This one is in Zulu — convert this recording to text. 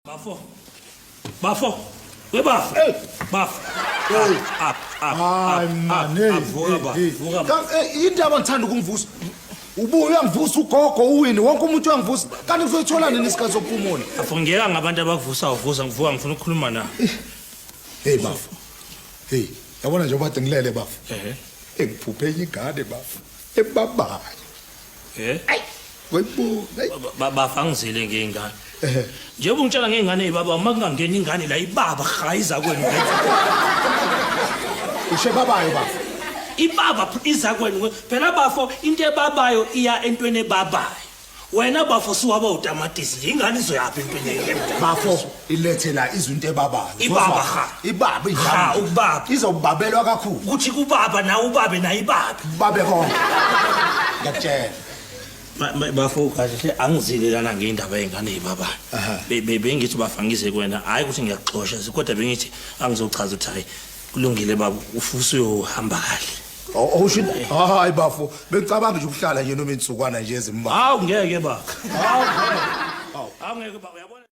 Bafo. We bafo. Bafo. Up. Hayi man, hey. Indaba ngithanda ukumvusa. Ubuye uyangivusa ugogo uwini wonke umuntu uyangivusa. Kanti ngizoyithola nini isikhathi sokuphumula? Afungeka ngabantu abavusa uvuza ngivuka ngifuna ukukhuluma nawe. Hey bafo. Hey, yabona nje ubade ngilele bafo. Engiphuphe ingane bafo. Ebabayo. Ay, webu. Bafangizile ngengane. Njengoba ungitshela ngengane baba makungangena ingane la ibaba khayiza kwenu. Ushe babayo bafo. Ibaba iza kwenu phela bafo into ebabayo iya entweni ebabayo. Wena bafo suwaba utamatisi ingane izoyapha entweni eyemda. Bafo ilethe la izinto ebabayo. Ibaba ha. Ibaba injani? Ubaba. Izobabelwa kakhulu. Kuthi kubaba na ubabe na ibabe. Babe konke. Ngiyakutshela. Bafo kahle angizilelana ngeindaba yengane yibaba. Bengithi bafangise kuwena hayi ukuthi ngiyaxoxa kodwa bengithi angizochaza ukuthi hayi kulungile baba ufuse uyohamba kahle. Awusho hayi bafo bengicabanga nje ukuhlala nje noma insukwana nje ezimba. Hawu ngeke baba. Hawu ngeke baba uyabona.